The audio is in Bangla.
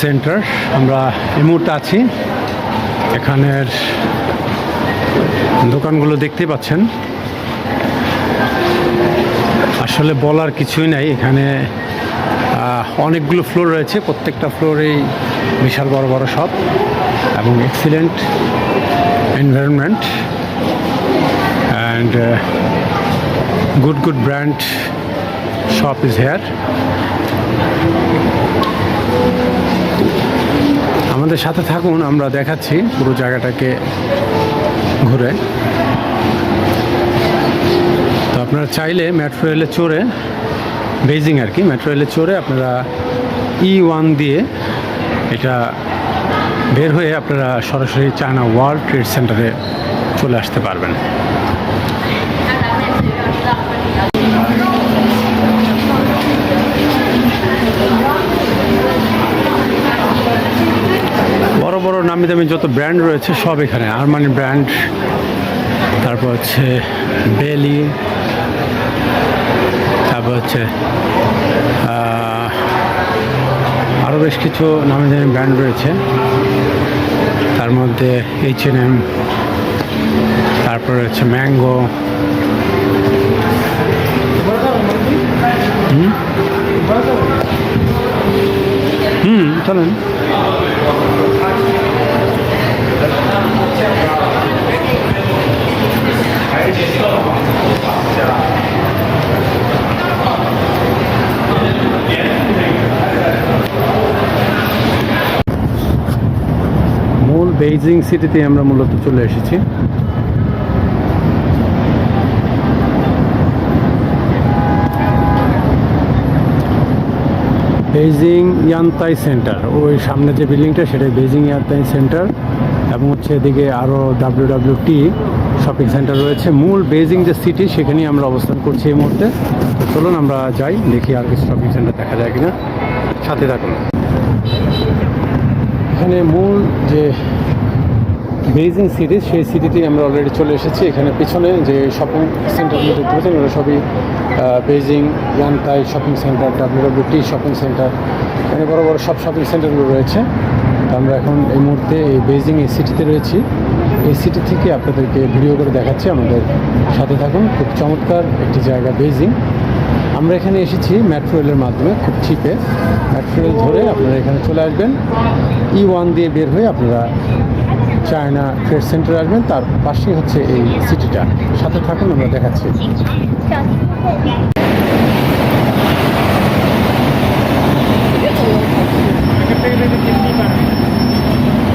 সেন্টার আমরা এই মুহূর্তে আছি। এখানের দোকানগুলো দেখতে পাচ্ছেন, আসলে বলার কিছুই নাই। এখানে অনেকগুলো ফ্লোর রয়েছে, প্রত্যেকটা ফ্লোরেই বিশাল বড় বড় শপ এবং excellent environment and good brand shop is here. আমাদের সাথে থাকুন, আমরা দেখাচ্ছি পুরো জায়গাটাকে ঘুরে। তো আপনারা চাইলে মেট্রো রেলে চড়ে, বেইজিং আর কি, মেট্রো রেলে চড়ে আপনারা E1 দিয়ে এটা বের হয়ে আপনারা সরাসরি চায়না ওয়ার্ল্ড ট্রেড সেন্টারে চলে আসতে পারবেন। বড় বড় নামি দামি যত ব্র্যান্ড রয়েছে সব এখানে, আরমানি ব্র্যান্ড, তারপর হচ্ছে বেলি, তারপর হচ্ছে আরও বেশ কিছু নামি দামি ব্র্যান্ড রয়েছে। তার মধ্যে H&M, তারপরে হচ্ছে ম্যাঙ্গো, চলেন। মূল বেইজিং সিটিতে আমরা মূলত চলে এসেছি। বেইজিং ইয়ানতাই সেন্টার, ওই সামনে যে বিল্ডিংটা সেটাই বেইজিং ইয়ানতাই সেন্টার, এবং হচ্ছে এদিকে আরও WWT শপিং সেন্টার রয়েছে। মূল বেইজিং যে সিটি সেখানেই আমরা অবস্থান করছি এই মুহূর্তে। তো চলুন আমরা যাই, দেখি আর কিছু শপিং সেন্টার দেখা যায় কিনা, সাথে থাকুন। এখানে মূল যে বেইজিং সিটি, সেই সিটিতেই আমরা অলরেডি চলে এসেছি। এখানে পিছনে যে শপিং সেন্টারগুলো দেখতে পাচ্ছেন ওরা সবই Beijing Yantai shopping centre, WWT shopping centre, এখানে বড় বড় সব শপিং সেন্টারগুলো রয়েছে। তো আমরা এখন এই মুহূর্তে এই বেইজিং এই সিটিতে রয়েছি। এই সিটি থেকে আপনাদেরকে ভিডিও করে দেখাচ্ছি, আমাদের সাথে থাকুন। খুব চমৎকার একটি জায়গা বেইজিং। আমরা এখানে এসেছি মেট্রো রেলের মাধ্যমে, খুব চিপে মেট্রো রেল ধরে আপনারা এখানে চলে আসবেন। E1 দিয়ে বের হয়ে আপনারা চায়না ট্রেড সেন্টার আসবেন, তার পাশেই হচ্ছে এই সিটিটা। সাথে থাকুন, আমরা দেখাচ্ছি।